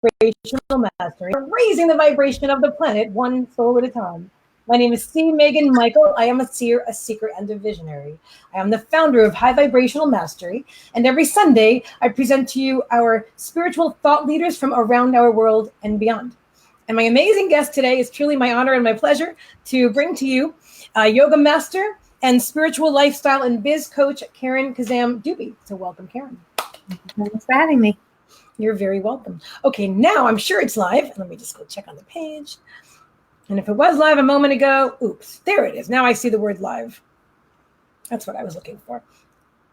Vibrational Mastery, raising the vibration of the planet one soul at a time. My name is C. Megan Michael. I am a seer, a seeker, and a visionary. I am the founder of High Vibrational Mastery, and every Sunday I present to you our spiritual thought leaders from around our world and beyond. And my amazing guest today is truly my honor and my pleasure to bring to you yoga master and spiritual lifestyle and biz coach, Karen Kazam Dubey. So welcome, Karen. Thanks for having me. You're very welcome. Okay, now I'm sure it's live. Let me just go check on the page. And if it was live a moment ago, oops, there it is. Now I see the word live. That's what I was looking for.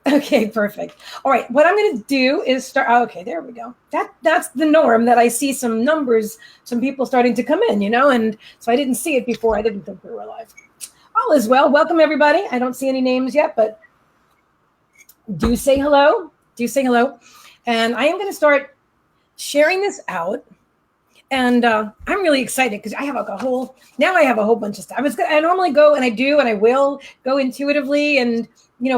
Okay, perfect. All right, what I'm going to do is start. Okay, there we go. That's the norm, that I see some numbers, some people starting to come in, and so I didn't see it before. I didn't think we were live. All is well. Welcome, everybody. I don't see any names yet, but do say hello. Do say hello. And I am going to start sharing this out. And I'm really excited because I have a whole bunch of stuff. I normally go and I do, and I will go intuitively and,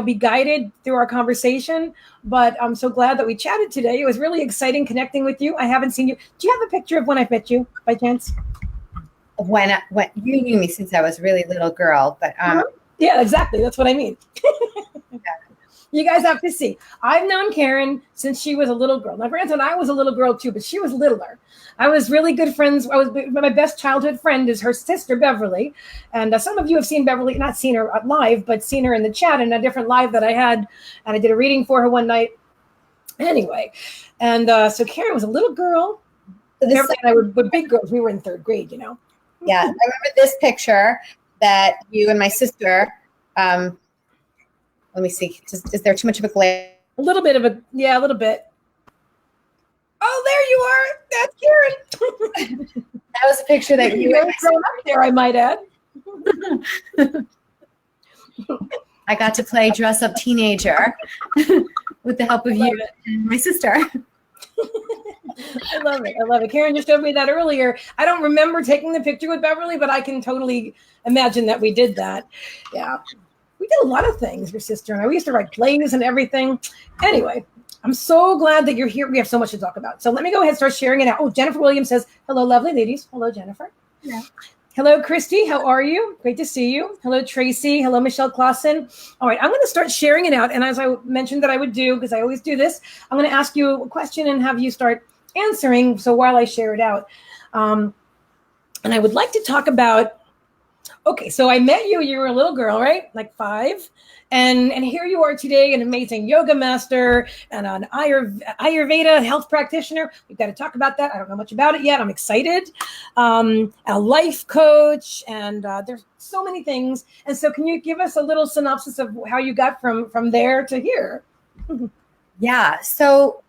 be guided through our conversation. But I'm so glad that we chatted today. It was really exciting connecting with you. I haven't seen you. Do you have a picture of when I met you by chance? When you knew me since I was a really little girl, but yeah, exactly. That's what I mean. You guys have to see. I've known Karen since she was a little girl. Now, granted, I was a little girl too, but she was littler. I was really good friends. My best childhood friend is her sister, Beverly. And some of you have seen Beverly, not seen her live, but seen her in the chat in a different live that I had. And I did a reading for her one night. Anyway, and so Karen was a little girl. Beverly and I were big girls. We were in third grade, Yeah, I remember this picture that you and my sister, let me see, is there too much of a glare? A little bit. A little bit. Oh, there you are. That's Karen. That was a picture that you were grown up there, I might add. I got to play dress up teenager with the help of you and my sister. I love it. Karen just showed me that earlier. I don't remember taking the picture with Beverly, but I can totally imagine that we did that. Yeah. We did a lot of things, your sister and I. We used to write plays and everything. Anyway, I'm so glad that you're here. We have so much to talk about. So let me go ahead and start sharing it out. Oh, Jennifer Williams says, hello, lovely ladies. Hello, Jennifer. Yeah. Hello, Christy. How are you? Great to see you. Hello, Tracy. Hello, Michelle Clausen. All right, I'm going to start sharing it out. And as I mentioned that I would do, because I always do this, I'm going to ask you a question and have you start answering. So while I share it out. And I would like to talk about, okay, so I met you. You were a little girl, right? Like 5. And here you are today, an amazing yoga master and an Ayurveda health practitioner. We've got to talk about that. I don't know much about it yet. I'm excited. A life coach, and there's so many things. And so can you give us a little synopsis of how you got from there to here? Yeah. So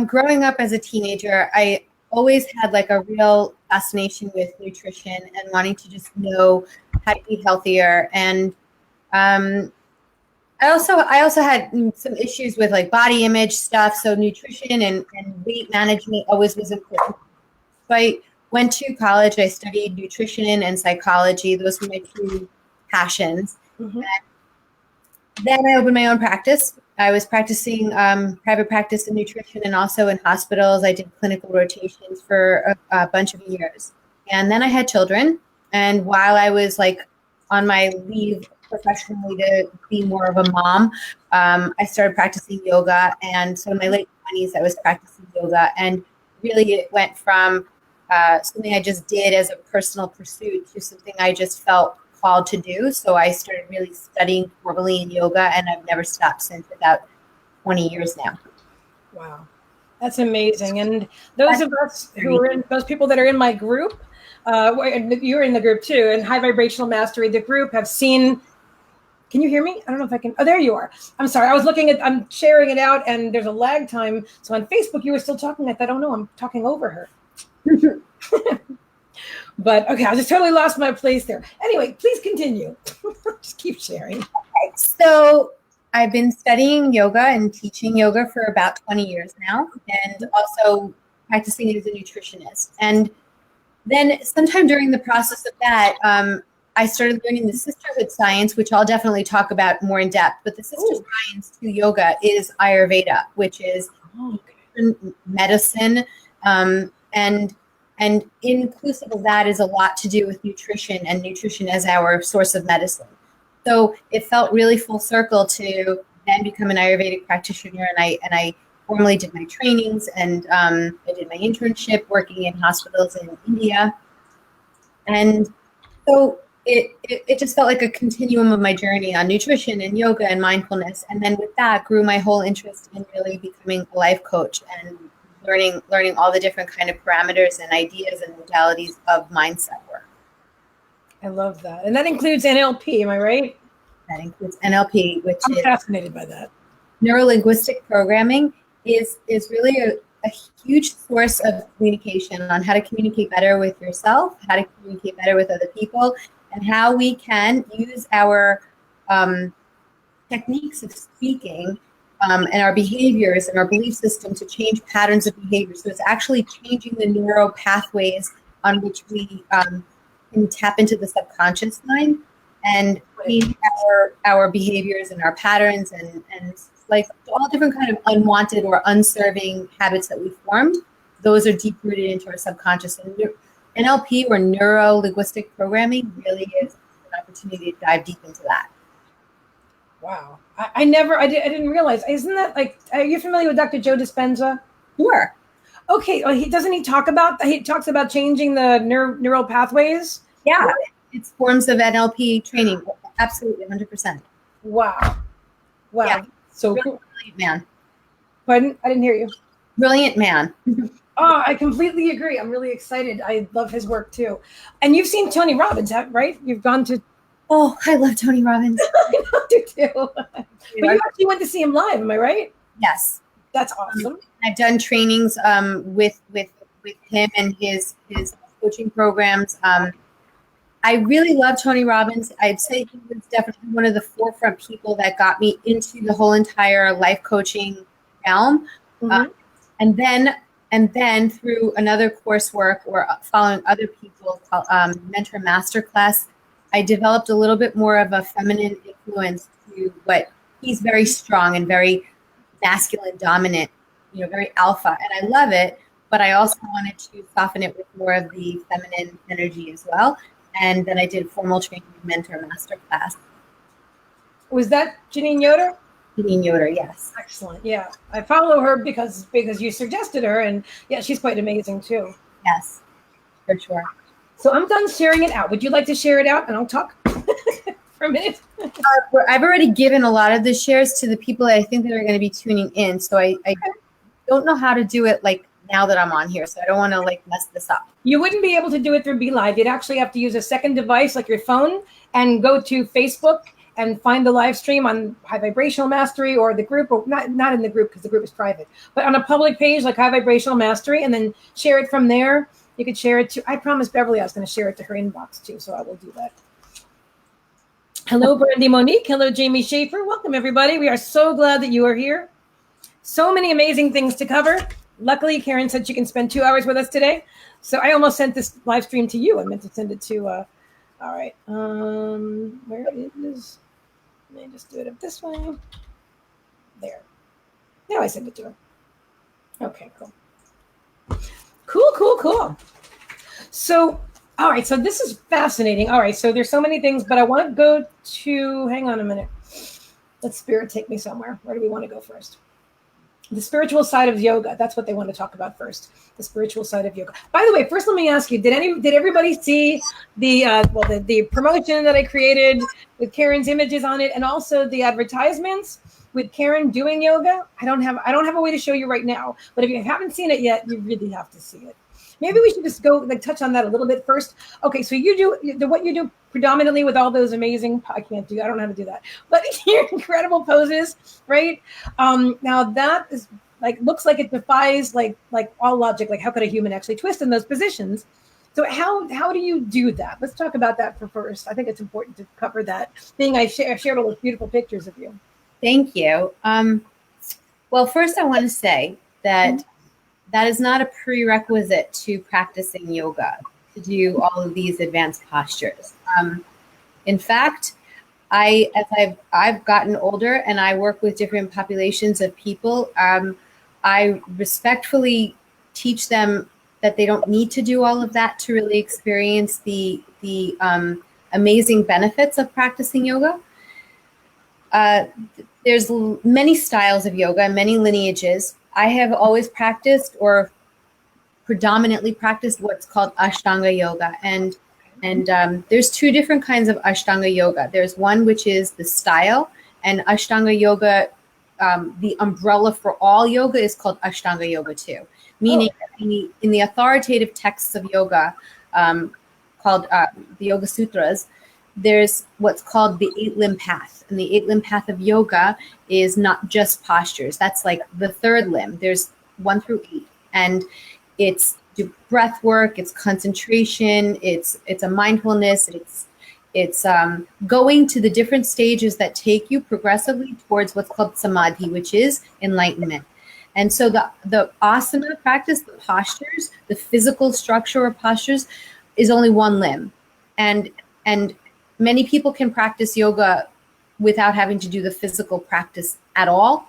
growing up as a teenager, I always had like a real fascination with nutrition and wanting to just know how to eat healthier. And I also had some issues with like body image stuff. So nutrition and weight management always was important. So I went to college. I studied nutrition and psychology. Those were my 2 passions. Mm-hmm. And then I opened my own practice. I was practicing private practice in nutrition and also in hospitals. I did clinical rotations for a bunch of years. And then I had children. And while I was like on my leave professionally to be more of a mom, I started practicing yoga. And so in my late 20s, I was practicing yoga. And really it went from something I just did as a personal pursuit to something I just felt called to do. So I started really studying formally in yoga, and I've never stopped since, about 20 years now. Wow. That's amazing. And those of us who are in, those people that are in my group, you're in the group too, and High Vibrational Mastery, the group have seen, can you hear me? I don't know if I can. Oh, there you are. I'm sorry. I'm sharing it out and there's a lag time. So on Facebook, you were still talking. I thought, oh no, I'm talking over her. But okay, I just totally lost my place there. Anyway, please continue. Just keep sharing. Okay, so I've been studying yoga and teaching yoga for about 20 years now, and also practicing as a nutritionist. And then sometime during the process of that, I started learning the sisterhood science, which I'll definitely talk about more in depth. But the sister science to yoga is Ayurveda, which is medicine. And inclusive of that is a lot to do with nutrition, and nutrition as our source of medicine. So it felt really full circle to then become an Ayurvedic practitioner. And I formally did my trainings, and I did my internship working in hospitals in India. And so it just felt like a continuum of my journey on nutrition and yoga and mindfulness. And then with that grew my whole interest in really becoming a life coach and learning all the different kind of parameters and ideas and modalities of mindset work. I love that. And that includes NLP, am I right? That includes NLP, which I'm fascinated by that. Neuro-linguistic programming is really a huge source of communication on how to communicate better with yourself, how to communicate better with other people, and how we can use our techniques of speaking and our behaviors and our belief system to change patterns of behavior. So it's actually changing the neural pathways on which we can tap into the subconscious mind and change our behaviors and our patterns and like all different kind of unwanted or unserving habits that we formed. Those are deep rooted into our subconscious. And NLP, or neuro-linguistic programming, really is an opportunity to dive deep into that. Wow. I didn't realize. Isn't that like, are you familiar with Dr. Joe Dispenza? Sure. Okay. Well, he talks about changing the neural pathways. Yeah. It's forms of NLP training. Absolutely. 100%. Wow. Yeah. So really cool. Brilliant man. Pardon? I didn't hear you. Brilliant man. Oh, I completely agree. I'm really excited. I love his work too. And you've seen Tony Robbins, right? You've gone to. Oh, I love Tony Robbins. I know you do. But you actually went to see him live, am I right? Yes. That's awesome. I've done trainings with him and his coaching programs. I really love Tony Robbins. I'd say he was definitely one of the forefront people that got me into the whole entire life coaching realm. Mm-hmm. And then through another coursework or following other people, mentor masterclass, I developed a little bit more of a feminine influence to what he's very strong and very masculine dominant, very alpha. And I love it, but I also wanted to soften it with more of the feminine energy as well. And then I did formal training mentor masterclass. Was that Janine Yoder? Janine Yoder, yes. Excellent. Yeah. I follow her because you suggested her, and yeah, she's quite amazing too. Yes, for sure. So I'm done sharing it out. Would you like to share it out and I'll talk for a minute? I've already given a lot of the shares to the people that I think that are going to be tuning in. So I don't know how to do it like now that I'm on here. So I don't want to like mess this up. You wouldn't be able to do it through Be Live. You'd actually have to use a second device like your phone and go to Facebook and find the live stream on High Vibrational Mastery or the group, or not in the group because the group is private, but on a public page like High Vibrational Mastery, and then share it from there. You could share it to, I promised Beverly I was going to share it to her inbox too, so I will do that. Hello, Brandy Monique. Hello, Jamie Schaefer. Welcome, everybody. We are so glad that you are here. So many amazing things to cover. Luckily, Karen said she can spend 2 hours with us today. So I almost sent this live stream to you. I meant to send it to, all right. Where it is. Let me just do it up this way. There. Now I sent it to her. Okay, cool. Cool. So, all right. So this is fascinating. All right. So there's so many things, but I want to go to, hang on a minute. Let Spirit take me somewhere. Where do we want to go first? The spiritual side of yoga. That's what they want to talk about first. The spiritual side of yoga. By the way, first let me ask you: Did everybody see the promotion that I created with Karen's images on it, and also the advertisements with Karen doing yoga? I don't have a way to show you right now, but if you haven't seen it yet, you really have to see it. Maybe we should just go touch on that a little bit first. Okay, so you do what you do predominantly with all those amazing. I don't know how to do that, but your incredible poses, right? Now that is looks like it defies like all logic. Like how could a human actually twist in those positions? So how do you do that? Let's talk about that for first. I think it's important to cover that. I shared all those beautiful pictures of you. Thank you. Well, first I want to say that that is not a prerequisite to practicing yoga, to do all of these advanced postures. In fact, as I've gotten older and I work with different populations of people, I respectfully teach them that they don't need to do all of that to really experience the amazing benefits of practicing yoga. There's many styles of yoga, many lineages. I have always practiced or predominantly practiced what's called Ashtanga yoga. And there's two different kinds of Ashtanga yoga. There's one which is the style, and Ashtanga yoga, the umbrella for all yoga is called Ashtanga yoga too. Meaning in the authoritative texts of yoga, called the Yoga Sutras, there's what's called the 8-limb path. And the 8-limb path of yoga is not just postures. That's like the third limb. There's 1 through 8. And it's breath work, it's concentration, it's a mindfulness, it's going to the different stages that take you progressively towards what's called samadhi, which is enlightenment. And so the asana practice, the postures, the physical structure of postures is only one limb. And many people can practice yoga without having to do the physical practice at all.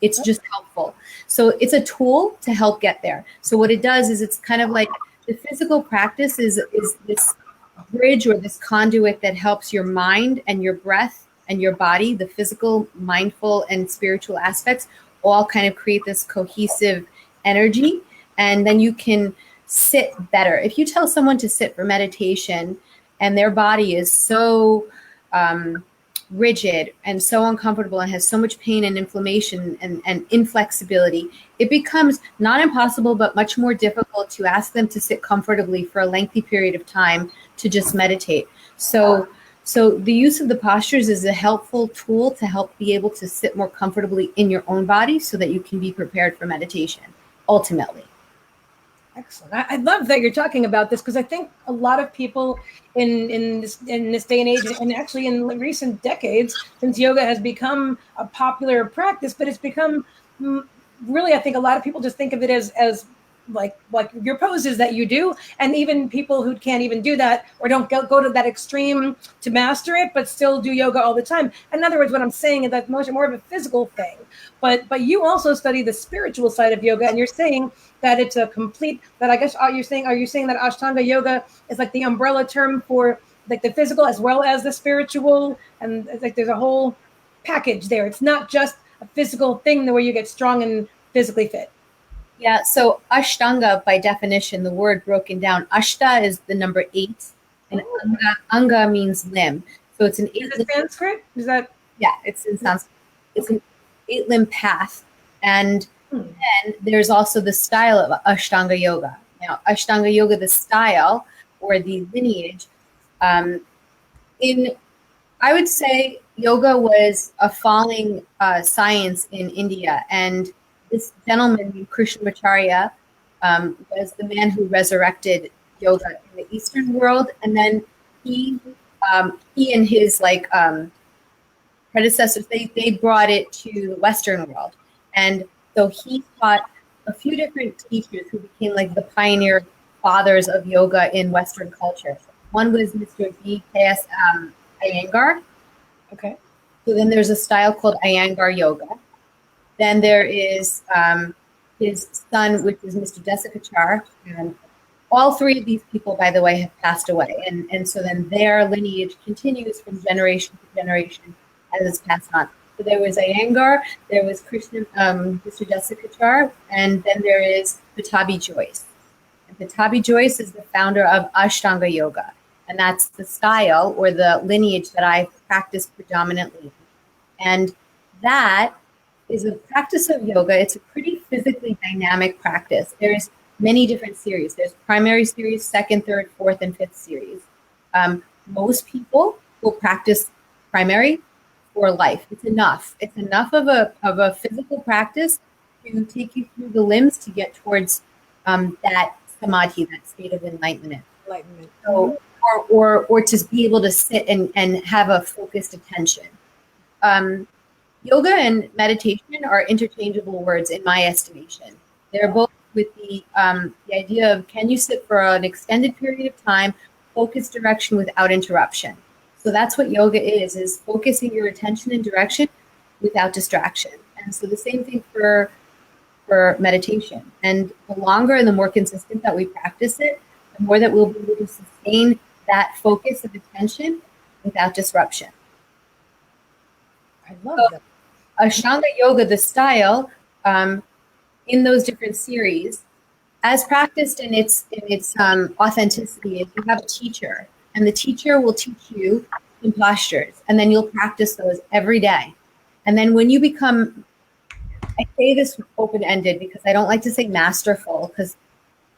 It's just helpful. So it's a tool to help get there. So what it does is it's kind of like the physical practice is this bridge or this conduit that helps your mind and your breath and your body, the physical, mindful, and spiritual aspects all kind of create this cohesive energy. And then you can sit better. If you tell someone to sit for meditation and their body is so rigid and so uncomfortable and has so much pain and inflammation and inflexibility, it becomes not impossible, but much more difficult to ask them to sit comfortably for a lengthy period of time to just meditate. So the use of the postures is a helpful tool to help be able to sit more comfortably in your own body so that you can be prepared for meditation, ultimately. Excellent. I love that you're talking about this, because I think a lot of people in this day and age, and actually in recent decades, since yoga has become a popular practice, but it's become really, I think a lot of people just think of it as like your poses that you do, and even people who can't even do that or don't go to that extreme to master it, but still do yoga all the time. In other words, what I'm saying is that more of a physical thing, but you also study the spiritual side of yoga, and you're saying that it's a complete, that I guess are you saying that Ashtanga yoga is like the umbrella term for like the physical as well as the spiritual, and it's like there's a whole package there. It's not just a physical thing where you get strong and physically fit. Yeah, so Ashtanga, by definition, the word broken down, Ashta is the number 8, and Anga means limb. So it's an 8. Is it Sanskrit? Is that? Yeah, it's in Sanskrit. It's an 8-limb path. And then there's also the style of Ashtanga yoga. Now, Ashtanga yoga, the style or the lineage, I would say yoga was a falling science in India, and this gentleman named Krishnamacharya was the man who resurrected yoga in the Eastern world, and then he and his predecessors, they brought it to the Western world, and so he taught a few different teachers who became like the pioneer fathers of yoga in Western culture. One was Mr. D.K.S. Iyengar. Okay. So then there's a style called Iyengar yoga. Then there is his son, which is Mr. Desikachar. And all three of these people, by the way, have passed away. And so then their lineage continues from generation to generation as it's passed on. So there was Iyengar, there was Mr. Desikachar, and then there is Pattabhi Jois. And Pattabhi Jois is the founder of Ashtanga yoga. And that's the style or the lineage that I practice predominantly. And that is a practice of yoga. It's a pretty physically dynamic practice. There's many different series. There's primary series, second, third, fourth, and fifth series. Most people will practice primary for life. It's enough. It's enough of a physical practice to take you through the limbs to get towards that samadhi, that state of enlightenment. So, or to be able to sit and have a focused attention. Yoga and meditation are interchangeable words in my estimation. They're both with the idea of, can you sit for an extended period of time, focused direction without interruption. So that's what yoga is focusing your attention and direction without distraction. And so the same thing for for meditation. And the longer and the more consistent that we practice it, the more that we'll be able to sustain that focus of attention without disruption. I love that. Ashtanga yoga, the style, in those different series, as practiced in its authenticity, is you have a teacher, and the teacher will teach you some postures, and then you'll practice those every day. And then when you become, I say this open-ended because I don't like to say masterful, because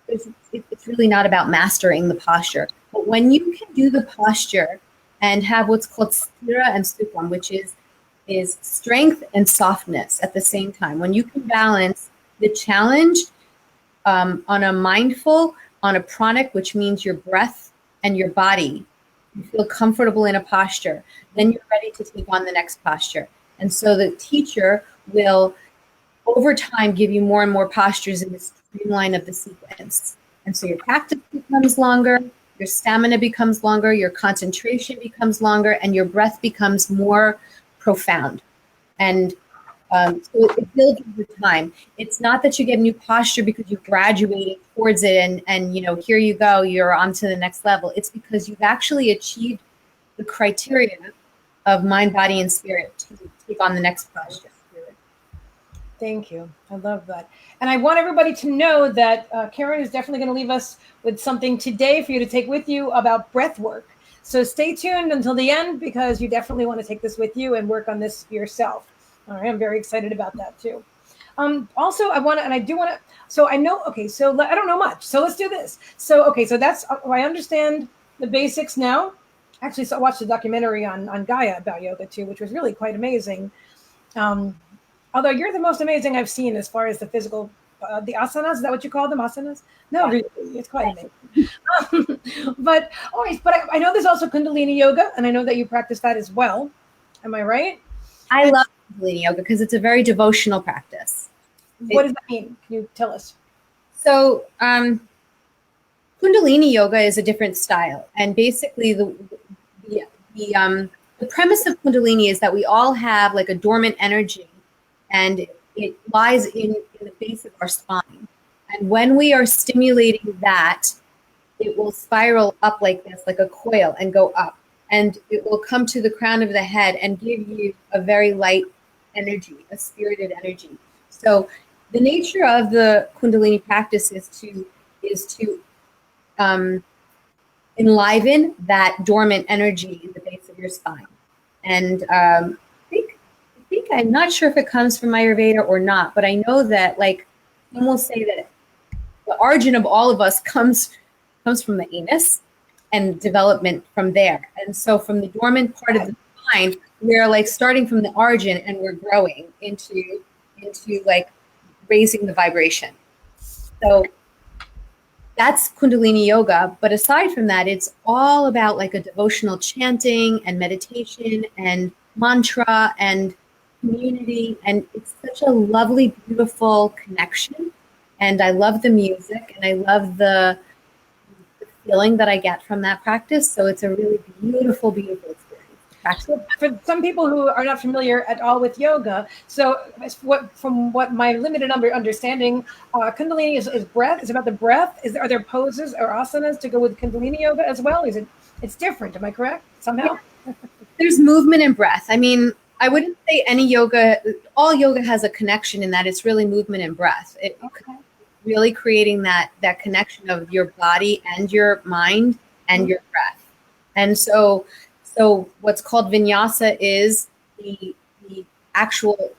it's really not about mastering the posture. But when you can do the posture and have what's called sthira and sukham, which is strength and softness at the same time, when you can balance the challenge on a mindful, on a pranic, which means your breath and your body, you feel comfortable in a posture, then you're ready to take on the next posture. And so the teacher will, over time, give you more and more postures in the streamline of the sequence. And so your practice becomes longer, your stamina becomes longer, your concentration becomes longer, and your breath becomes more profound. And so it builds over time. It's not that you get a new posture because you graduated towards it and here you go, you're on to the next level. It's because you've actually achieved the criteria of mind, body, and spirit to take on the next posture. Thank you. I love that. And I want everybody to know that Karen is definitely going to leave us with something today for you to take with you about breath work. So stay tuned until the end, because you definitely want to take this with you and work on this yourself. All right. I'm very excited about that too. Also, I know, okay, so I don't know much. So let's do this. So, okay, so that's, I understand the basics now. Actually, so I watched a documentary on Gaia about yoga too, which was really quite amazing. Although you're the most amazing I've seen as far as the physical, the asanas, is that what you call them, asanas? No, really, it's quite amazing. But I know there's also Kundalini yoga, and I know that you practice that as well. Am I right? I love Kundalini yoga because it's a very devotional practice. What does that mean? Can you tell us? So Kundalini yoga is a different style, and basically the premise of Kundalini is that we all have like a dormant energy, and it lies in the base of our spine. And when we are stimulating that, it will spiral up like this, like a coil, and go up. And it will come to the crown of the head and give you a very light energy, a spirited energy. So the nature of the Kundalini practice is to enliven that dormant energy in the base of your spine. And I think I'm not sure if it comes from Ayurveda or not, but I know that like some will say that the origin of all of us comes from the anus and development from there. And so from the dormant part of the spine, we're like starting from the origin and we're growing into like raising the vibration. So that's Kundalini yoga. But aside from that, it's all about like a devotional chanting and meditation and mantra and community. And it's such a lovely, beautiful connection. And I love the music, and I love the feeling that I get from that practice. So it's a really beautiful, beautiful experience. For some people who are not familiar at all with yoga, so from what my limited understanding, Kundalini is breath. It's about the breath. Are there poses or asanas to go with Kundalini yoga as well? It's different? Am I correct somehow? Yeah. There's movement and breath. I mean, I wouldn't say all yoga has a connection in that it's really movement and breath. Really creating that connection of your body and your mind and your breath. And so what's called vinyasa is the actual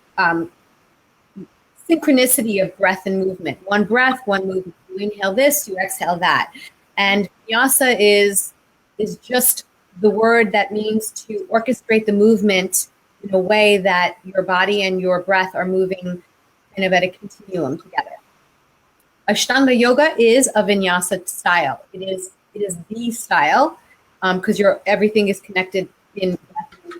synchronicity of breath and movement. One breath, one movement. You inhale this, you exhale that. And vinyasa is just the word that means to orchestrate the movement in a way that your body and your breath are moving kind of at a continuum together. Ashtanga yoga is a vinyasa style. It is the style because everything is connected in breath and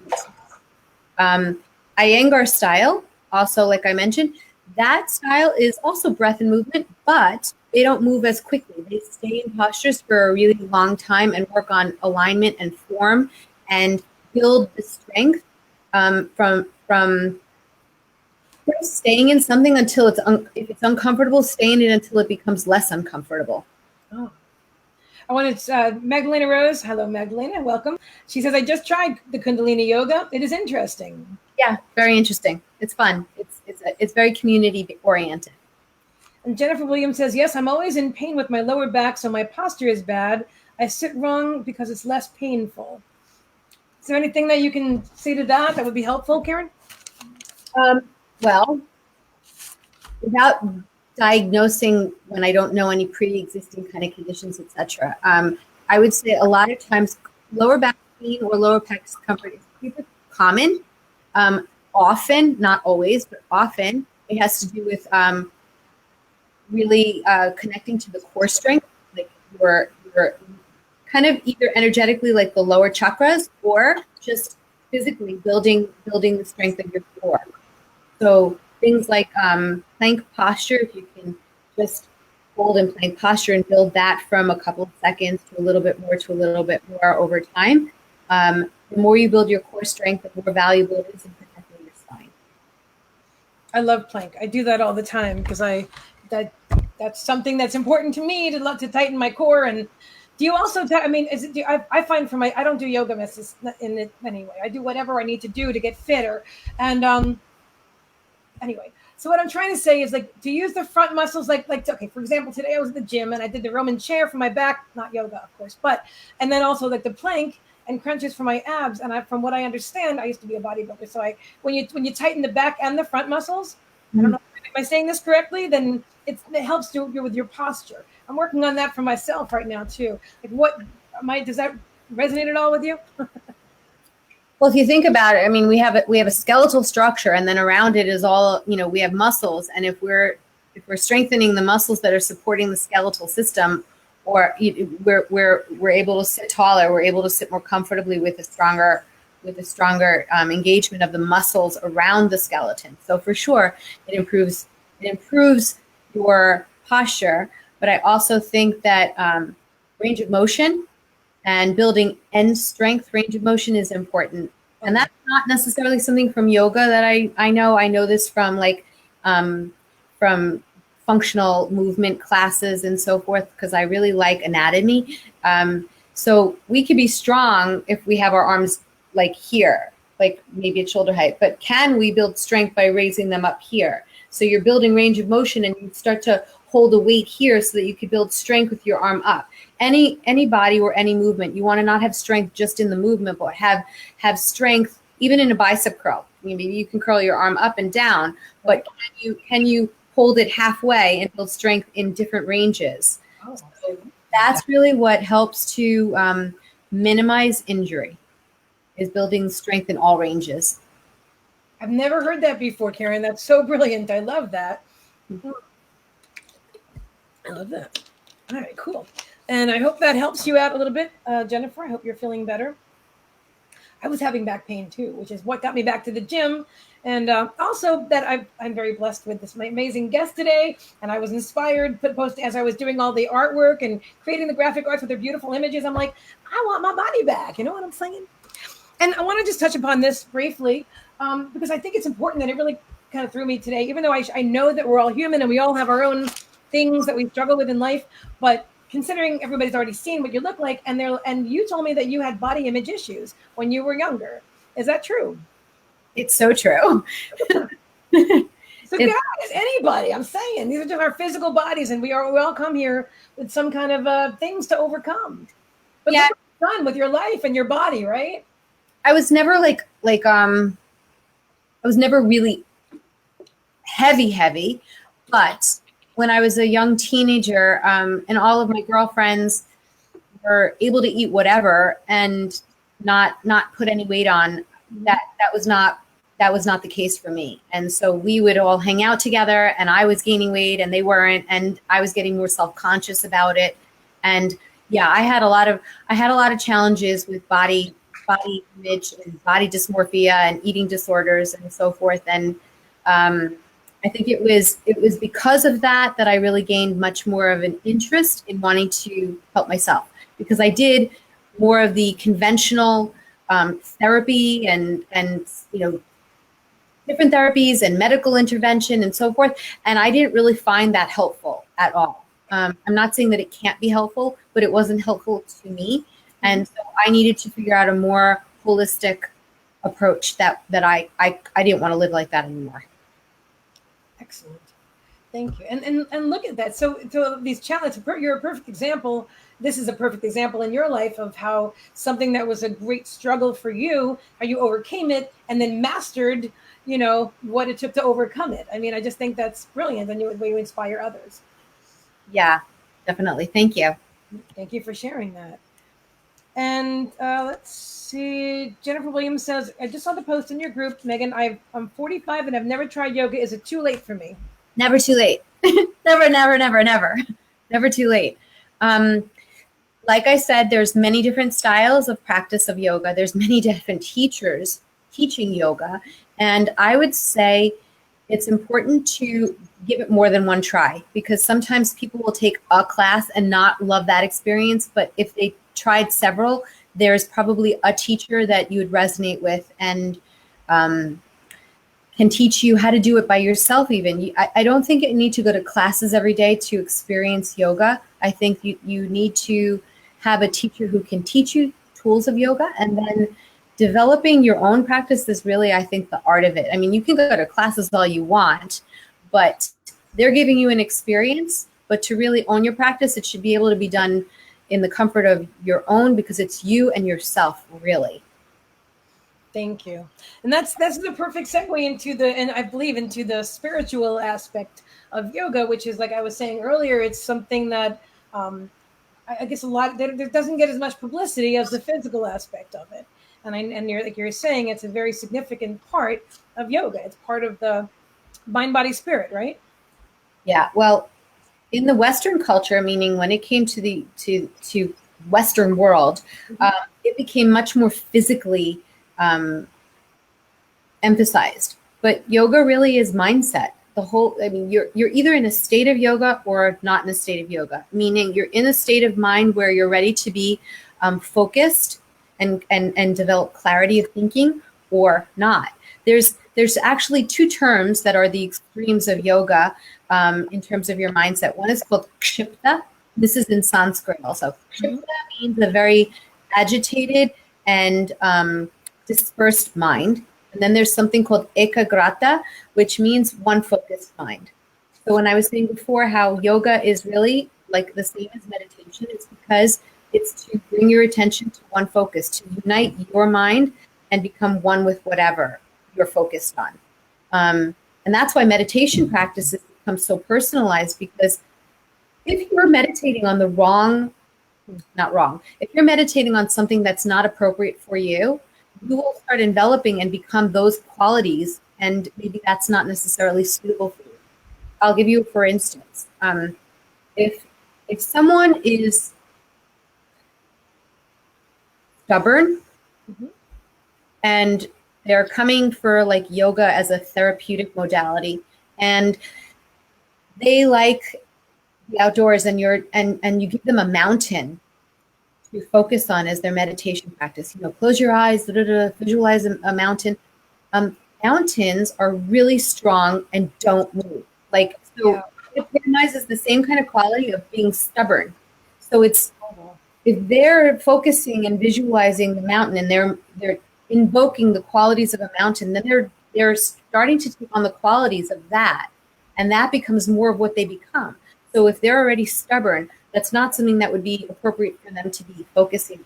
movement. Iyengar style, also like I mentioned, that style is also breath and movement, but they don't move as quickly. They stay in postures for a really long time and work on alignment and form and build the strength from staying in something until if it's uncomfortable, stay in it until it becomes less uncomfortable. Oh. I wanted Magdalena Rose. Hello, Magdalena. Welcome. She says, I just tried the Kundalini yoga. It is interesting. Yeah, very interesting. It's fun. It's very community oriented. And Jennifer Williams says, yes, I'm always in pain with my lower back, so my posture is bad. I sit wrong because it's less painful. Is there anything that you can say to that would be helpful, Karen? Well, without diagnosing when I don't know any pre-existing kind of conditions, etc., I would say a lot of times lower back pain or lower back discomfort is super common. Often, not always, but often, it has to do with really connecting to the core strength, like your kind of either energetically like the lower chakras or just physically building the strength of your core. So things like plank posture, if you can just hold in plank posture and build that from a couple of seconds to a little bit more over time. The more you build your core strength, the more valuable it is in protecting your spine. I love plank. I do that all the time because that's something that's important to me to tighten my core. And do you also? I find I don't do yoga messes in it anyway. I do whatever I need to do to get fitter. And anyway, so what I'm trying to say is like to use the front muscles, okay, for example, today I was at the gym and I did the Roman chair for my back, not yoga, of course, and then also like the plank and crunches for my abs. And from what I understand, I used to be a bodybuilder, so when you tighten the back and the front muscles, I don't know, am I saying this correctly? Then it helps you with your posture. I'm working on that for myself right now too. Like, does that resonate at all with you? Well, if you think about it, I mean, we have a skeletal structure, and then around it is all, we have muscles. And if we're strengthening the muscles that are supporting the skeletal system, or we're able to sit taller, we're able to sit more comfortably with a stronger engagement of the muscles around the skeleton. So for sure, it improves your posture. But I also think that range of motion and building end strength range of motion is important. And that's not necessarily something from yoga that I know. I know this from from functional movement classes and so forth, because I really like anatomy. So we could be strong if we have our arms like here, like maybe at shoulder height, but can we build strength by raising them up here? So you're building range of motion and you start to hold a weight here so that you could build strength with your arm up. Any body or any movement, you want to not have strength just in the movement, but have strength even in a bicep curl. Maybe you can curl your arm up and down, but can you hold it halfway and build strength in different ranges? Oh. So that's really what helps to minimize injury, is building strength in all ranges. I've never heard that before, Karen. That's so brilliant. I love that. I love that. All right, cool. And I hope that helps you out a little bit, Jennifer. I hope you're feeling better. I was having back pain too, which is what got me back to the gym. And also that I'm very blessed with this amazing guest today. And I was inspired, as I was doing all the artwork and creating the graphic arts with their beautiful images. I'm like, I want my body back. You know what I'm saying? And I want to just touch upon this briefly because I think it's important that it really kind of threw me today, even though I know that we're all human and we all have our own things that we struggle with in life. But considering everybody's already seen what you look like, and you told me that you had body image issues when you were younger. Is that true? It's so true. So guys, anybody, I'm saying these are just our physical bodies, and we all come here with some kind of things to overcome. But yeah, done with your life and your body, right? I was never I was never really heavy, but when I was a young teenager, and all of my girlfriends were able to eat whatever and not put any weight on, that was not the case for me. And so we would all hang out together, and I was gaining weight and they weren't, and I was getting more self-conscious about it. And yeah, I had a lot of challenges with body image and body dysmorphia and eating disorders and so forth. And I think it was because of that I really gained much more of an interest in wanting to help myself, because I did more of the conventional therapy and different therapies and medical intervention and so forth. And I didn't really find that helpful at all. I'm not saying that it can't be helpful, but it wasn't helpful to me. And so I needed to figure out a more holistic approach that I didn't want to live like that anymore. Excellent. Thank you. And look at that. So these challenges, you're a perfect example. This is a perfect example in your life of how something that was a great struggle for you, how you overcame it and then mastered, what it took to overcome it. I mean, I just think that's brilliant, and the way you inspire others. Yeah, definitely. Thank you. Thank you for sharing that. And let's see. Jennifer Williams says, I just saw the post in your group, Megan. I'm 45 and I've never tried yoga. Is it too late for me? Never too late. Never, never, never, never. Never too late. Like I said, there's many different styles of practice of yoga. There's many different teachers teaching yoga. And I would say it's important to give it more than one try, because sometimes people will take a class and not love that experience. But if they tried several, there's probably a teacher that you would resonate with and can teach you how to do it by yourself even. I don't think you need to go to classes every day to experience yoga. I think you need to have a teacher who can teach you tools of yoga, and then developing your own practice is really, I think, the art of it. I mean, you can go to classes all you want, but they're giving you an experience. But to really own your practice, it should be able to be done in the comfort of your own, because it's you and yourself, really. Thank you. And that's the perfect segue into the spiritual aspect of yoga, which is, like I was saying earlier, it's something that I guess there doesn't get as much publicity as the physical aspect of it. And you're, like you're saying, it's a very significant part of yoga. It's part of the mind, body, spirit, right? Yeah. Well, in the Western culture, meaning when it came to the to Western world, it became much more physically emphasized. But yoga really is mindset. You're either in a state of yoga or not in a state of yoga, meaning you're in a state of mind where you're ready to be focused and develop clarity of thinking, or not. There's actually two terms that are the extremes of yoga in terms of your mindset. One is called kshipta. This is in Sanskrit also. Kshipta means a very agitated and dispersed mind. And then there's something called ekagrata, which means one focused mind. So when I was saying before how yoga is really like the same as meditation, it's because it's to bring your attention to one focus, to unite your mind and become one with whatever you're focused on. And that's why meditation practices become so personalized, because if you're meditating on if you're meditating on something that's not appropriate for you, you will start enveloping and become those qualities, and maybe that's not necessarily suitable for you. I'll give you, for instance, if someone is stubborn and they're coming for like yoga as a therapeutic modality, and they like the outdoors, and you give them a mountain to focus on as their meditation practice. Close your eyes, visualize a mountain. Mountains are really strong and don't move. It epitomizes the same kind of quality of being stubborn. So if they're focusing and visualizing the mountain, and they're invoking the qualities of a mountain, then they're starting to take on the qualities of that, and that becomes more of what they become. So if they're already stubborn, that's not something that would be appropriate for them to be focusing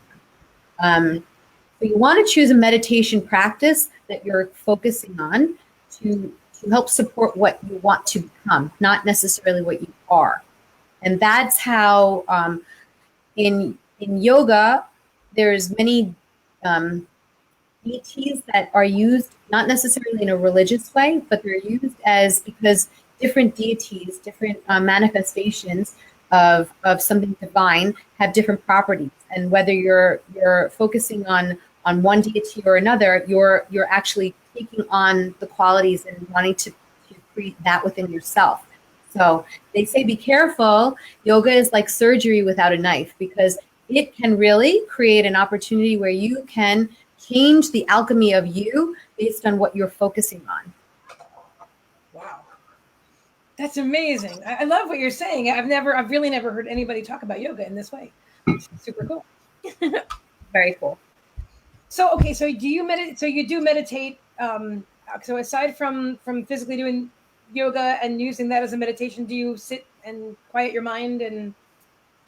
on. So you want to choose a meditation practice that you're focusing on to help support what you want to become, not necessarily what you are. And that's how in yoga, there's many deities that are used not necessarily in a religious way, but they're used because different deities, different manifestations of something divine have different properties. And whether you're focusing on one deity or another, you're actually taking on the qualities and wanting to create that within yourself. So they say, be careful. Yoga is like surgery without a knife, because it can really create an opportunity where you can change the alchemy of you based on what you're focusing on. That's amazing. I love what you're saying. I've really never heard anybody talk about yoga in this way. It's super cool. Very cool. So, okay, so do you meditate? So you do meditate. So aside from physically doing yoga and using that as a meditation, do you sit and quiet your mind and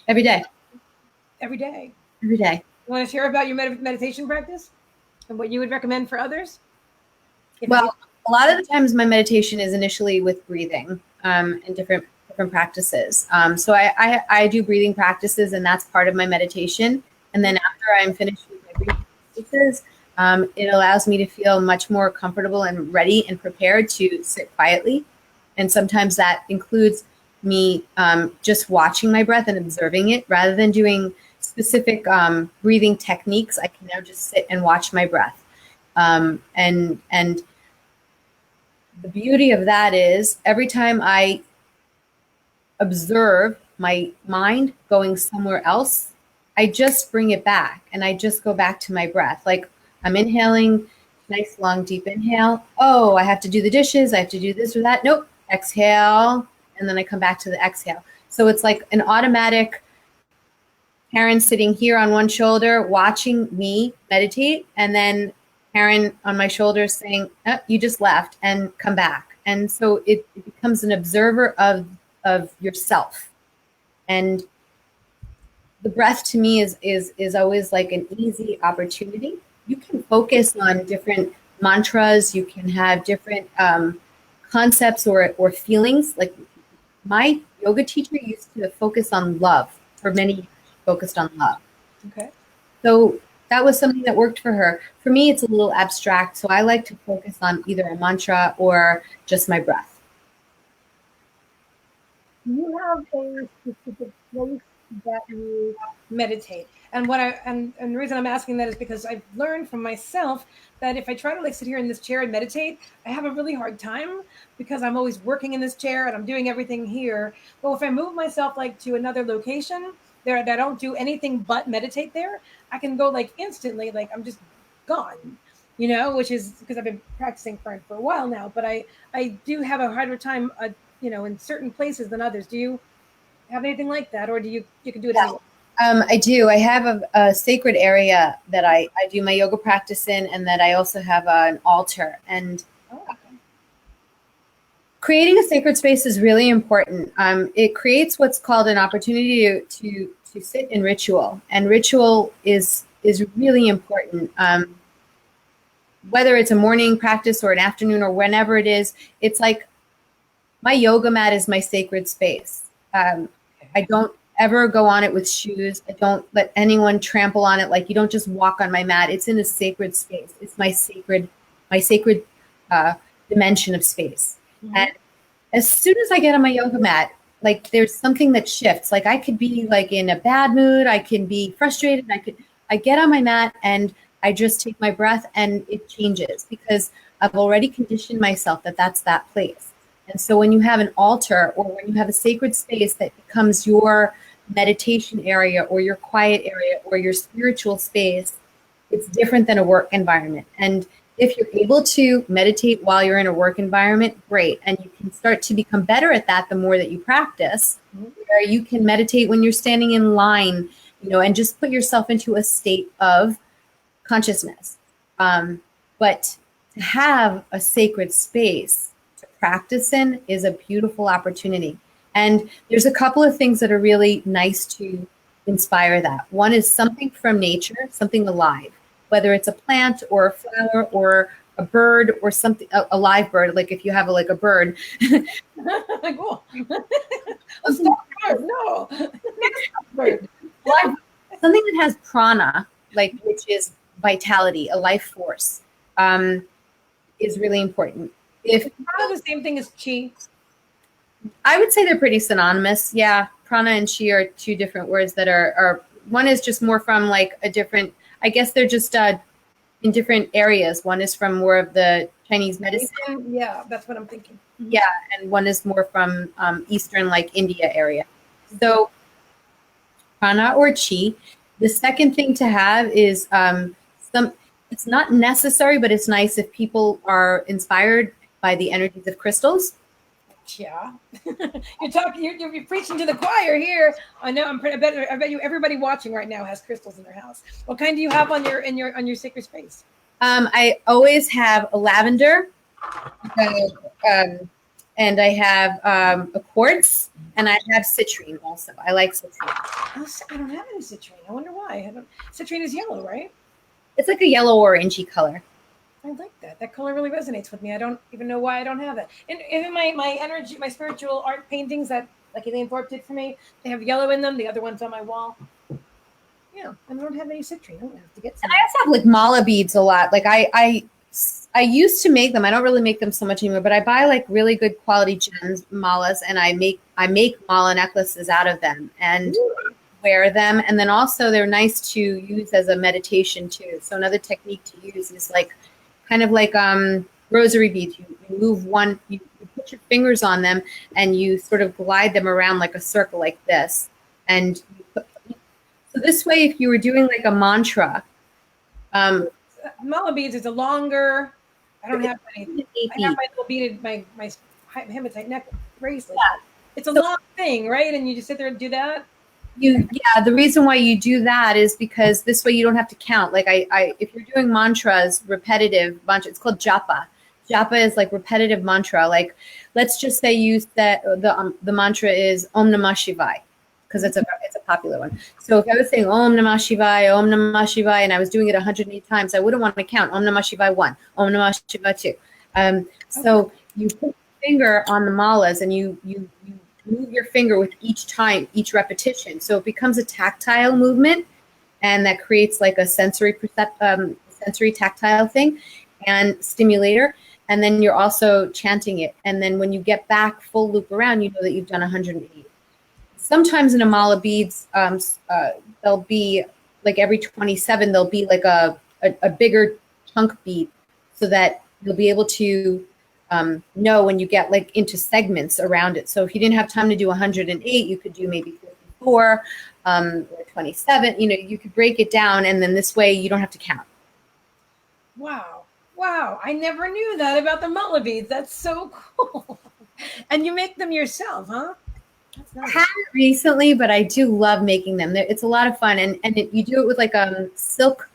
Every day. every day? Every day. You want to share about your meditation practice and what you would recommend for others? Well, a lot of the times my meditation is initially with breathing and different practices. So I do breathing practices, and that's part of my meditation. And then after I'm finished with my breathing practices, it allows me to feel much more comfortable and ready and prepared to sit quietly. And sometimes that includes me just watching my breath and observing it rather than doing specific breathing techniques. I can now just sit and watch my breath. And the beauty of that is every time I observe my mind going somewhere else, I just bring it back and I just go back to my breath. Like I'm inhaling, nice long deep inhale. Oh, I have to do the dishes. I have to do this or that. Nope. Exhale. And then I come back to the exhale. So it's like an automatic Karen sitting here on one shoulder, watching me meditate, and then Karen on my shoulder saying, oh, you just left, and come back. And so it becomes an observer of yourself. And the breath to me is always like an easy opportunity. You can focus on different mantras. You can have different concepts or feelings. Like my yoga teacher used to focus on love for many years. Focused on love. Okay. So that was something that worked for her. For me, it's a little abstract. So I like to focus on either a mantra or just my breath. Do you have a specific place that you meditate? And the reason I'm asking that is because I've learned from myself that if I try to like sit here in this chair and meditate, I have a really hard time because I'm always working in this chair and I'm doing everything here. But if I move myself like to another location there, I don't do anything but meditate there, I can go like instantly, like I'm just gone, which is because I've been practicing for a while now, but I do have a harder time, in certain places than others. Do you have anything like that, or do you can do it anywhere? I do. I have a sacred area that I do my yoga practice in, and that I also have an altar. And creating a sacred space is really important. It creates what's called an opportunity to sit in ritual, and ritual is really important. Whether it's a morning practice or an afternoon or whenever it is, it's like my yoga mat is my sacred space. I don't ever go on it with shoes. I don't let anyone trample on it. Like you don't just walk on my mat. It's in a sacred space. It's my sacred dimension of space. Mm-hmm. And as soon as I get on my yoga mat, like there's something that shifts. Like I could be like in a bad mood. I can be frustrated. I get on my mat and I just take my breath and it changes because I've already conditioned myself that that's that place. And so when you have an altar or when you have a sacred space that becomes your meditation area or your quiet area or your spiritual space, it's different than a work environment. And if you're able to meditate while you're in a work environment, great. And you can start to become better at that the more that you practice, where you can meditate when you're standing in line, and just put yourself into a state of consciousness. But to have a sacred space to practice in is a beautiful opportunity. And there's a couple of things that are really nice to inspire that. One is something from nature, something alive, whether it's a plant or a flower or a bird or something, a live bird, like if you have a bird. Cool. No. Bird. Something that has prana, which is vitality, a life force, is really important. If prana the same thing as chi? I would say they're pretty synonymous. Yeah, prana and chi are two different words that are one is just more from a different, I guess they're just in different areas. One is from more of the Chinese medicine. Yeah, that's what I'm thinking. Mm-hmm. Yeah, and one is more from Eastern, India area. So prana or chi. The second thing to have is it's not necessary, but it's nice if people are inspired by the energies of crystals. Yeah. You're talking. You're preaching to the choir here. I know. I bet you everybody watching right now has crystals in their house. What kind do you have on your sacred space? I always have a lavender, um, and I have a quartz, and I have citrine also. I like citrine. Oh, I don't have any citrine. I wonder why. I don't. Citrine is yellow, right? It's like a yellow orangey color. I like that. That color really resonates with me. I don't even know why I don't have that. And even my energy, my spiritual art paintings that like Elaine Thorpe did for me, they have yellow in them. The other one's on my wall. Yeah, and I don't have any citrine. I don't have to get some. And I also have like mala beads a lot. Like I used to make them. I don't really make them so much anymore, but I buy like really good quality gems, malas, and I make mala necklaces out of them and wear them. And then also they're nice to use as a meditation too. So another technique to use is like kind of like rosary beads. You move one, you put your fingers on them and you sort of glide them around like a circle like this. And so this way, if you were doing like a mantra, mala beads is a longer. I don't have any. I have my little beaded my hematite neck bracelet. Yeah. It's a long thing, right? And you just sit there and do that. The reason why you do that is because this way you don't have to count. Like if you're doing mantras, repetitive mantra, it's called japa. Japa is like repetitive mantra. Like let's just say you said the mantra is Om Namah Shivaya, because it's a popular one. So if I was saying Om Namah Shivaya, Om Namah Shivaya, and I was doing it 108 times, I wouldn't want to count Om Namah Shivaya 1, Om Namah Shivaya 2. So you put your finger on the malas and you move your finger with each repetition. So it becomes a tactile movement, and that creates like a sensory tactile thing and stimulator. And then you're also chanting it. And then when you get back full loop around, you know that you've done 108. Sometimes in a mala beads, there'll be like every 27, there'll be like a bigger chunk bead, so that you'll be able to know when you get like into segments around it. So if you didn't have time to do 108, you could do maybe 54 or 27. You could break it down, and then this way you don't have to count. Wow. I never knew that about the mala beads. That's so cool. And you make them yourself, huh? Nice. I haven't recently, but I do love making them. It's a lot of fun, and you do it with like silk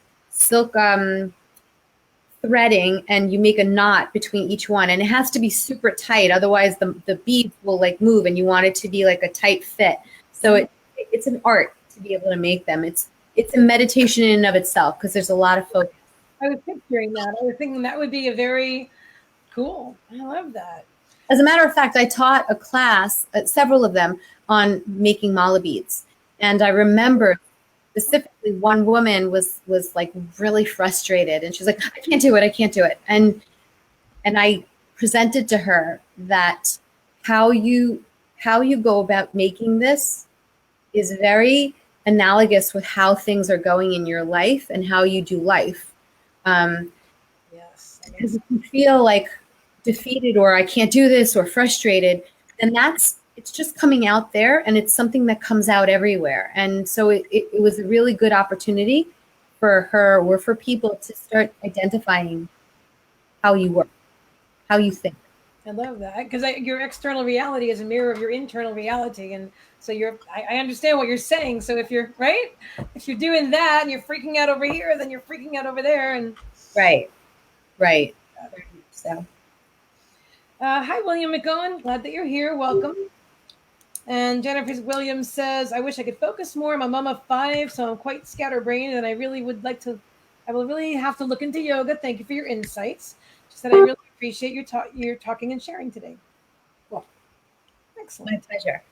threading, and you make a knot between each one, and it has to be super tight, otherwise the beads will like move, and you want it to be like a tight fit. So it's an art to be able to make them. It's a meditation in and of itself, because there's a lot of focus. I was picturing that. I was thinking that would be a very cool. I love that. As a matter of fact, I taught a class, several of them, on making mala beads. And I remember specifically one woman was like really frustrated, and she's like, I can't do it. And I presented to her that how you go about making this is very analogous with how things are going in your life and how you do life. Yes. Because if you feel like defeated or I can't do this or frustrated, then it's just coming out there, and it's something that comes out everywhere. And so it was a really good opportunity for her or for people to start identifying how you work, how you think. I love that, because your external reality is a mirror of your internal reality. And so I understand what you're saying. So if you're doing that and you're freaking out over here, then you're freaking out over there. And Right. So. Hi, William McGowan. Glad that you're here. Welcome. And Jennifer Williams says, I wish I could focus more. I'm a mom of 5, so I'm quite scatterbrained, and I will really have to look into yoga. Thank you for your insights. She said, I really appreciate your talking and sharing today. Cool. Excellent. My pleasure.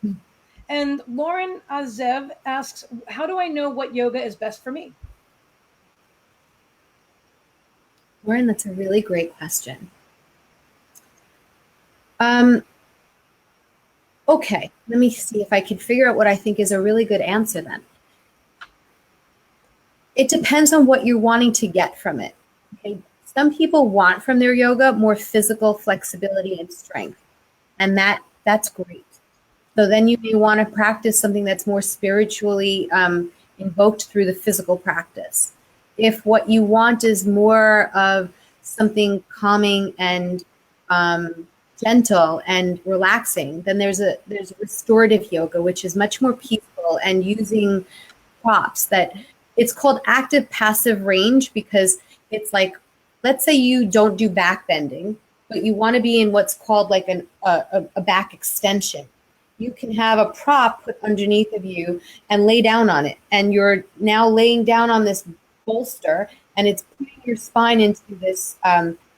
And Lauren Azev asks, how do I know what yoga is best for me? Lauren, that's a really great question. Okay, let me see if I can figure out what I think is a really good answer then. It depends on what you're wanting to get from it. Okay? Some people want from their yoga more physical flexibility and strength, and that's great. So then you may want to practice something that's more spiritually invoked through the physical practice. If what you want is more of something calming and gentle and relaxing. Then there's restorative yoga, which is much more peaceful and using props. That it's called active passive range because it's like, let's say you don't do back bending, but you want to be in what's called like a back extension. You can have a prop put underneath of you and lay down on it. And you're now laying down on this bolster, and it's putting your spine into this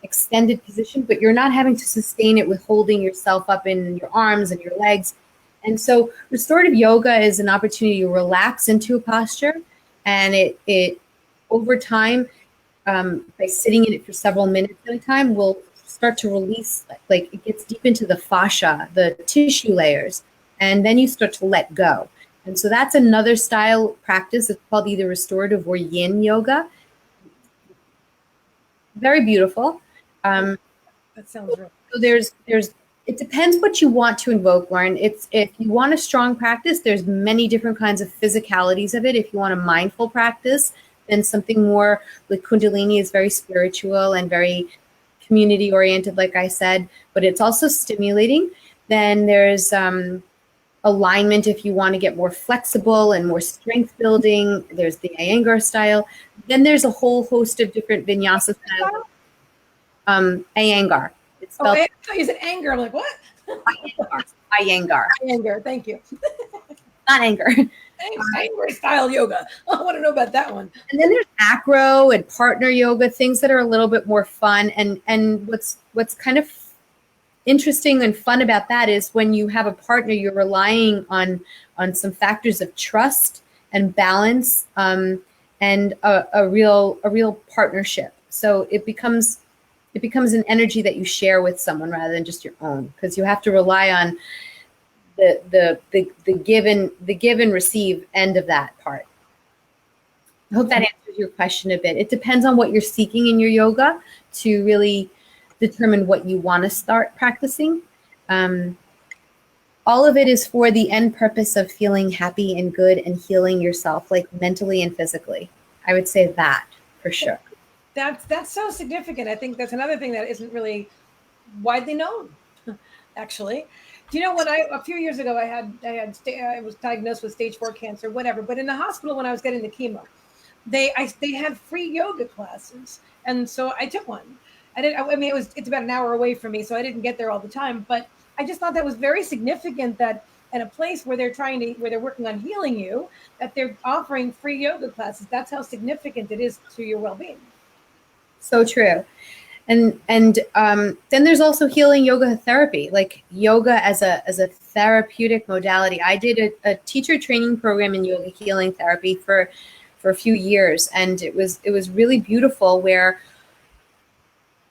extended position, but you're not having to sustain it with holding yourself up in your arms and your legs. And so restorative yoga is an opportunity to relax into a posture, and it over time, by sitting in it for several minutes at a time, will start to release, like it gets deep into the fascia, the tissue layers, and then you start to let go. And so that's another style practice. It's called either restorative or yin yoga. Very beautiful. That sounds real. So there's it depends what you want to invoke, Lauren. It's if you want a strong practice, there's many different kinds of physicalities of it. If you want a mindful practice, then something more like Kundalini is very spiritual and very community oriented, like I said, but it's also stimulating. Then there's alignment if you want to get more flexible and more strength building. There's the Iyengar style. Then there's a whole host of different vinyasa styles. Iyengar. It's spelled I thought you said anger. I'm like, what? Iyengar. Anger. Thank you. Not anger. Anger style yoga. I want to know about that one. And then there's acro and partner yoga, things that are a little bit more fun. And what's kind of interesting and fun about that is when you have a partner, you're relying on some factors of trust and balance, and a real partnership. So it becomes an energy that you share with someone rather than just your own, because you have to rely on the give and receive end of that part. I hope that answers your question a bit. It depends on what you're seeking in your yoga to really determine what you want to start practicing. All of it is for the end purpose of feeling happy and good and healing yourself, like mentally and physically. I would say that for sure. That's so significant. I think that's another thing that isn't really widely known, actually. Do you know when a few years ago I was diagnosed with stage 4 cancer, whatever. But in the hospital when I was getting the chemo, they had free yoga classes, and so I took one. I mean, it's about an hour away from me, so I didn't get there all the time. But I just thought that was very significant that in a place where they're working on healing you, that they're offering free yoga classes. That's how significant it is to your well-being. So true. And then there's also healing yoga therapy, like yoga as a therapeutic modality. I did a teacher training program in yoga healing therapy for a few years, and it was really beautiful, where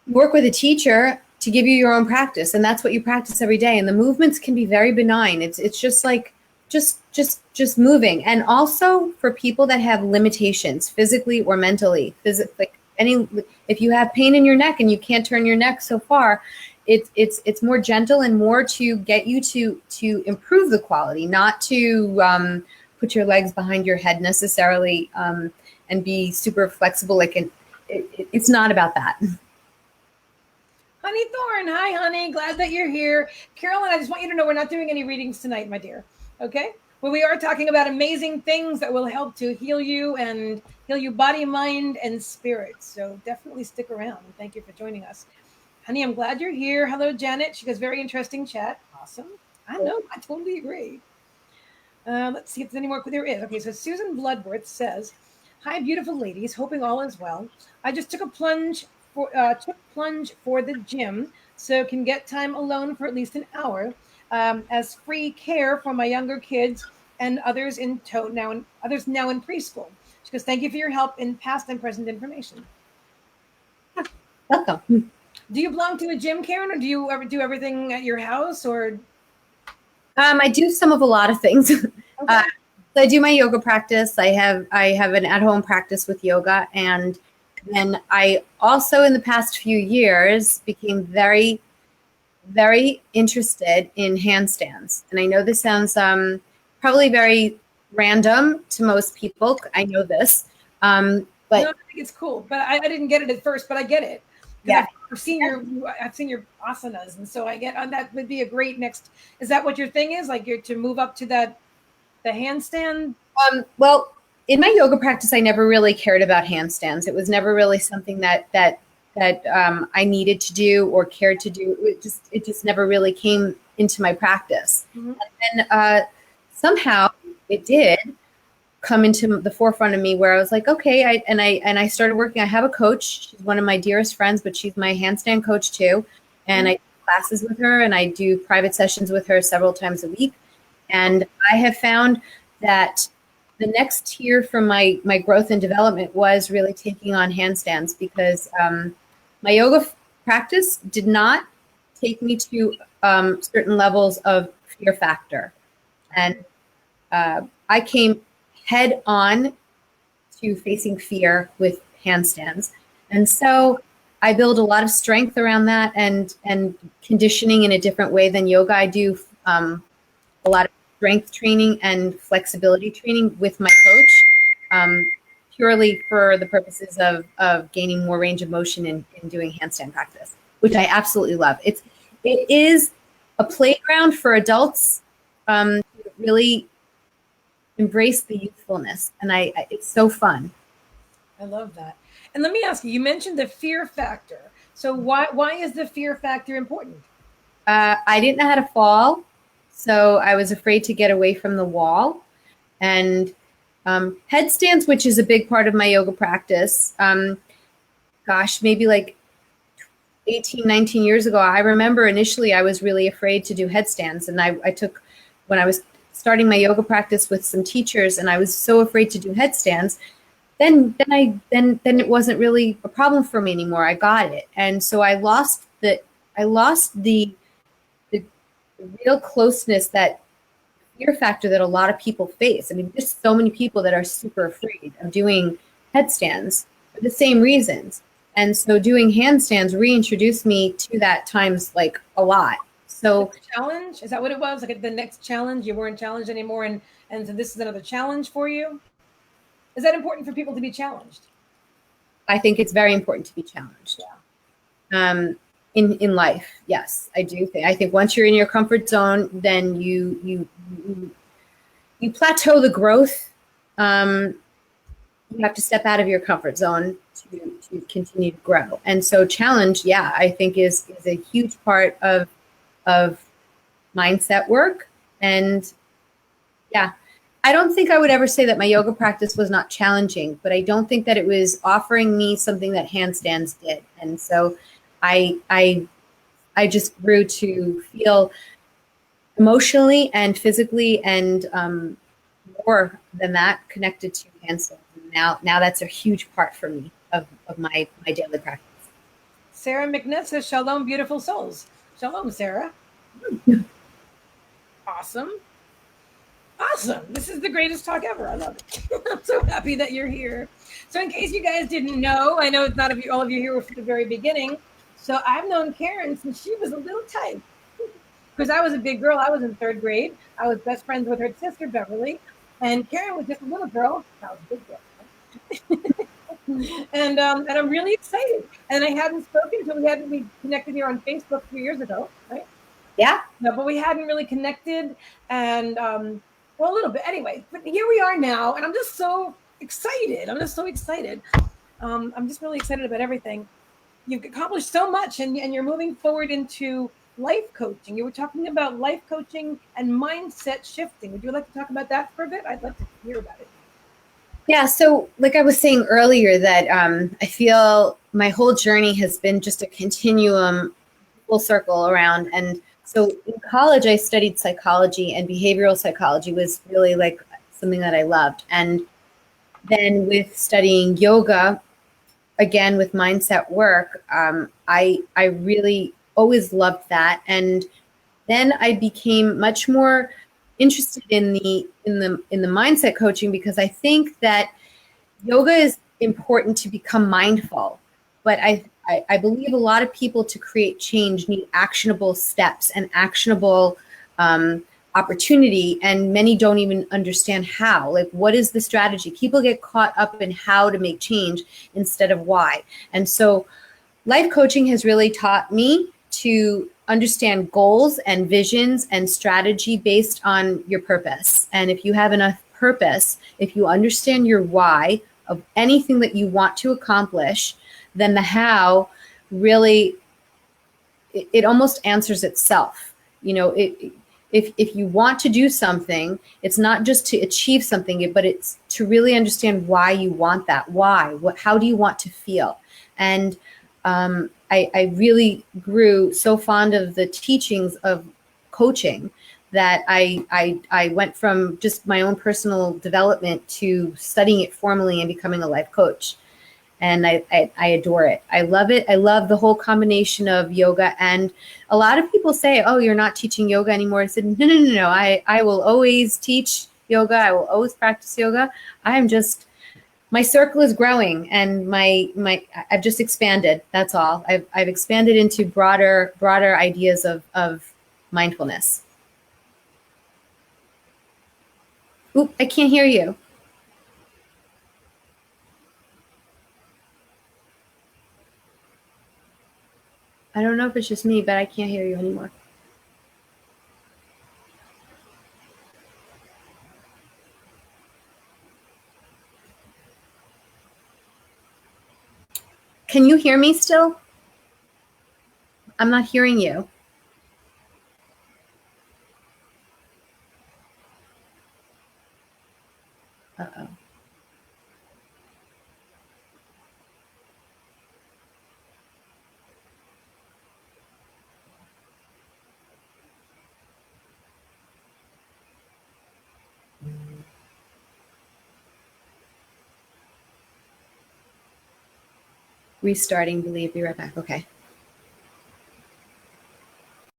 you work with a teacher to give you your own practice, and that's what you practice every day. And the movements can be very benign. It's just like just moving. And also for people that have limitations physically or mentally, if you have pain in your neck and you can't turn your neck so far, it's more gentle and more to get you to improve the quality, not to put your legs behind your head necessarily, and be super flexible. It's not about that. Honey Thorn, hi honey, glad that you're here. Carolyn, I just want you to know we're not doing any readings tonight, my dear. Okay? Well, we are talking about amazing things that will help to heal you and heal you body, mind, and spirit. So definitely stick around. And thank you for joining us. Honey, I'm glad you're here. Hello, Janet. She goes, very interesting chat. Awesome. I know. I totally agree. Let's see if there's any more. There is. Okay, so Susan Bloodworth says, hi, beautiful ladies. Hoping all is well. I just took plunge for the gym, so can get time alone for at least an hour, as free care for my younger kids and others now in preschool. She goes, thank you for your help in past and present information. Welcome. Do you belong to a gym, Karen, or do you ever do everything at your house, or? I do some of a lot of things. Okay. I do my yoga practice. I have an at-home practice with yoga, and then I also, in the past few years, became very, very interested in handstands. And I know this sounds probably very random to most people. I know this, but no, I think it's cool. But I didn't get it at first, but I get it. Yeah. I've seen your asanas, and so I get that would be a great next. Is that what your thing is? Like you're to move up to the handstand? Well, in my yoga practice, I never really cared about handstands. It was never really something that I needed to do or cared to do. It just never really came into my practice. Mm-hmm. And then somehow it did come into the forefront of me, where I was like, okay, I started working. I have a coach. She's one of my dearest friends, but she's my handstand coach too. And I do classes with her, and I do private sessions with her several times a week. And I have found that the next tier for my growth and development was really taking on handstands, because my yoga practice did not take me to certain levels of fear factor. And I came head on to facing fear with handstands. And so I build a lot of strength around that, and conditioning in a different way than yoga. I do a lot of strength training and flexibility training with my coach, purely for the purposes of gaining more range of motion in doing handstand practice, which I absolutely love. It is a playground for adults to really embrace the youthfulness, and it's so fun. I love that. And let me ask you, you mentioned the fear factor. So why is the fear factor important? I didn't know how to fall, so I was afraid to get away from the wall. And headstands, which is a big part of my yoga practice, maybe like 18, 19 years ago, I remember initially I was really afraid to do headstands. And I took, when I was starting my yoga practice with some teachers, and I was so afraid to do headstands, then it wasn't really a problem for me anymore. I got it. And so I lost the real closeness, that fear factor that a lot of people face. I mean, there's so many people that are super afraid of doing headstands for the same reasons. And so doing handstands reintroduced me to that times like a lot. So challenge, is that what it was? Like the next challenge, you weren't challenged anymore, and so this is another challenge for you. Is that important for people to be challenged? I think it's very important to be challenged. Yeah. In life, yes, I do think. I think once you're in your comfort zone, then you plateau the growth. You have to step out of your comfort zone to continue to grow. And so challenge, I think is a huge part of mindset work. And I don't think I would ever say that my yoga practice was not challenging, but I don't think that it was offering me something that handstands did. And so I just grew to feel emotionally and physically and more than that connected to handstands. Now that's a huge part for me of my daily practice. Sarah McNett says, "Shalom, beautiful souls." Shalom, Sarah. Awesome. This is the greatest talk ever. I love it. I'm so happy that you're here. So in case you guys didn't know, I know not all of you here were from the very beginning. So I've known Karen since she was a little tyke. Because I was a big girl. I was in 3rd grade. I was best friends with her sister, Beverly. And Karen was just a little girl. I was a big girl. and I'm really excited. And I hadn't spoken until we connected here on Facebook 3 years ago, right? Yeah. No, but we hadn't really connected, and well, a little bit anyway. But here we are now, and I'm just so excited. I'm just really excited about everything. You've accomplished so much, and you're moving forward into life coaching. You were talking about life coaching and mindset shifting. Would you like to talk about that for a bit? I'd like to hear about it. Yeah. So like I was saying earlier, that I feel my whole journey has been just a continuum, full circle around. And so in college, I studied psychology, and behavioral psychology was really like something that I loved. And then with studying yoga, again, with mindset work, I really always loved that. And then I became much more interested in the mindset coaching, because I think that yoga is important to become mindful, but I believe a lot of people, to create change, need actionable steps and actionable opportunity, and many don't even understand how. Like, what is the strategy? People get caught up in how to make change instead of why. And so life coaching has really taught me to understand goals and visions and strategy based on your purpose. And if you have enough purpose, if you understand your why of anything that you want to accomplish, then the how really, it almost answers itself. You know, if you want to do something, it's not just to achieve something, but it's to really understand why you want that. Why? How do you want to feel? And I really grew so fond of the teachings of coaching that I went from just my own personal development to studying it formally and becoming a life coach. And I adore it. I love it. I love the whole combination of yoga. And a lot of people say, oh, you're not teaching yoga anymore. I said, no. I will always teach yoga. I will always practice yoga. I am just, my circle is growing, and I've just expanded. That's all. I've expanded into broader ideas of mindfulness. Oop, I can't hear you. I don't know if it's just me, but I can't hear you anymore. Can you hear me still? I'm not hearing you. Uh-oh. Restarting, believe. Be right back. Okay.